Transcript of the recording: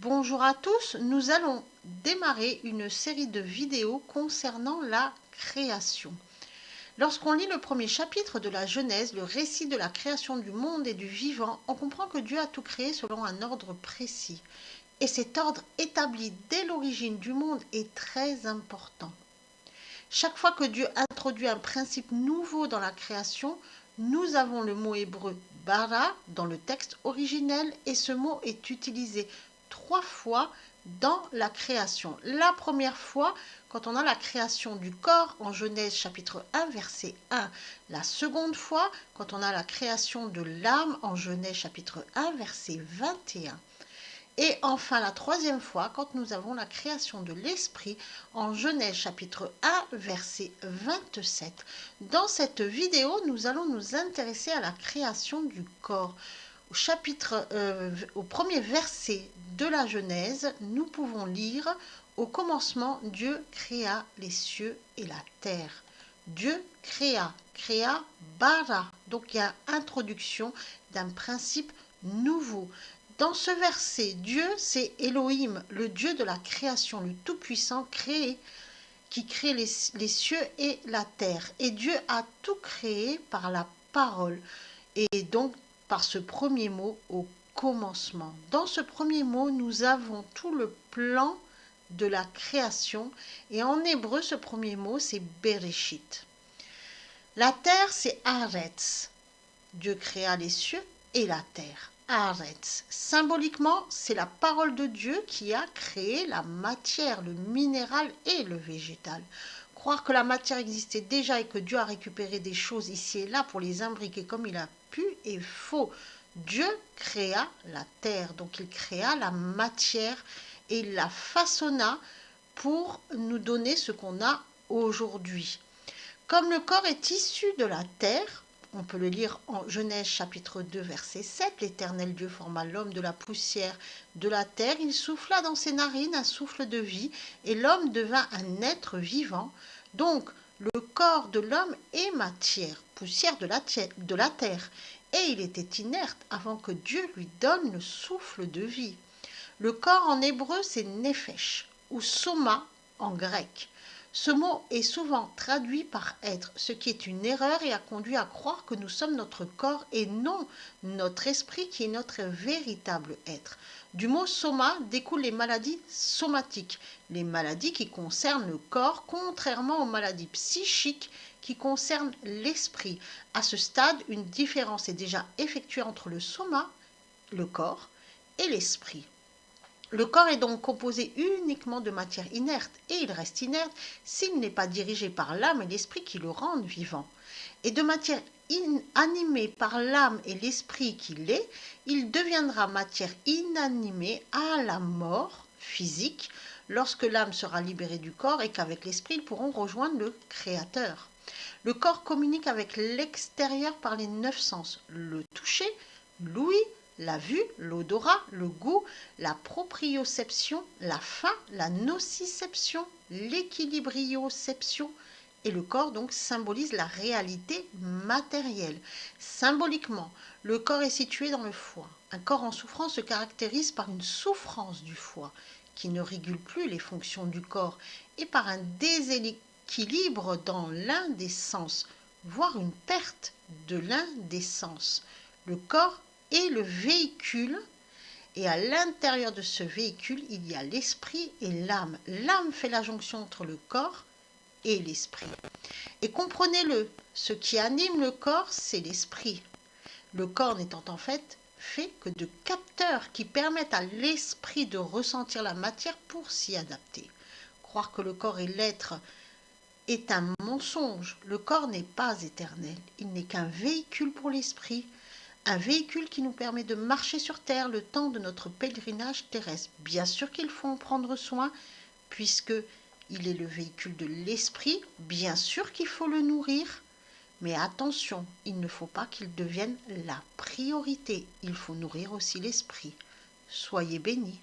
Bonjour à tous, nous allons démarrer une série de vidéos concernant la création. Lorsqu'on lit le premier chapitre de la Genèse, le récit de la création du monde et du vivant, on comprend que Dieu a tout créé selon un ordre précis. Et cet ordre établi dès l'origine du monde est très important. Chaque fois que Dieu introduit un principe nouveau dans la création, nous avons le mot hébreu bara dans le texte originel et ce mot est utilisé 3 fois dans la création. La première fois, quand on a la création du corps en Genèse chapitre 1 verset 1. La seconde fois, quand on a la création de l'âme en Genèse chapitre 1 verset 21. Et enfin, la troisième fois, quand nous avons la création de l'esprit en Genèse chapitre 1, verset 27. Dans cette vidéo, nous allons nous intéresser à la création du corps. Au premier verset de la Genèse, nous pouvons lire « Au commencement, Dieu créa les cieux et la terre ». Dieu créa bara. Donc il y a introduction d'un principe nouveau. Dans ce verset, Dieu, c'est Elohim, le Dieu de la création, le Tout-Puissant qui crée les cieux et la terre. Et Dieu a tout créé par la parole. Et donc, par ce premier mot, au commencement. Dans ce premier mot, nous avons tout le plan de la création. Et en hébreu, ce premier mot, c'est Bereshit. La terre, c'est Haaretz. Dieu créa les cieux et la terre. Haaretz. Symboliquement, c'est la parole de Dieu qui a créé la matière, le minéral et le végétal. Croire que la matière existait déjà et que Dieu a récupéré des choses ici et là pour les imbriquer comme il a pu est faux. Dieu créa la terre, donc il créa la matière et il la façonna pour nous donner ce qu'on a aujourd'hui. Comme le corps est issu de la terre, on peut le lire en Genèse chapitre 2 verset 7, l'Éternel Dieu forma l'homme de la poussière de la terre, il souffla dans ses narines un souffle de vie et l'homme devint un être vivant. Donc le corps de l'homme est matière, poussière de la terre, et il était inerte avant que Dieu lui donne le souffle de vie. Le corps en hébreu c'est nephesh ou soma en grec. Ce mot est souvent traduit par être, ce qui est une erreur et a conduit à croire que nous sommes notre corps et non notre esprit qui est notre véritable être. Du mot soma découlent les maladies somatiques, les maladies qui concernent le corps, contrairement aux maladies psychiques qui concernent l'esprit. À ce stade, une différence est déjà effectuée entre le soma, le corps, et l'esprit. Le corps est donc composé uniquement de matière inerte et il reste inerte s'il n'est pas dirigé par l'âme et l'esprit qui le rendent vivant. Et de matière animée par l'âme et l'esprit qu'il est, il deviendra matière inanimée à la mort physique lorsque l'âme sera libérée du corps et qu'avec l'esprit ils pourront rejoindre le Créateur. Le corps communique avec l'extérieur par les 9 sens, le toucher, l'ouïe, la vue, l'odorat, le goût, la proprioception, la faim, la nociception, l'équilibrioception. Et le corps donc symbolise la réalité matérielle. Symboliquement, le corps est situé dans le foie. Un corps en souffrance se caractérise par une souffrance du foie qui ne régule plus les fonctions du corps et par un déséquilibre dans l'un des sens, voire une perte de l'un des sens. Le corps est le véhicule et à l'intérieur de ce véhicule, il y a l'esprit et l'âme. L'âme fait la jonction entre le corps et l'esprit. Et comprenez-le, ce qui anime le corps, c'est l'esprit. Le corps n'étant en fait que de capteurs qui permettent à l'esprit de ressentir la matière pour s'y adapter. Croire que le corps est l'être est un mensonge. Le corps n'est pas éternel. Il n'est qu'un véhicule pour l'esprit. Un véhicule qui nous permet de marcher sur terre le temps de notre pèlerinage terrestre. Bien sûr qu'il faut en prendre soin, puisque il est le véhicule de l'esprit. Bien sûr qu'il faut le nourrir, mais attention, il ne faut pas qu'il devienne la priorité. Il faut nourrir aussi l'esprit. Soyez bénis.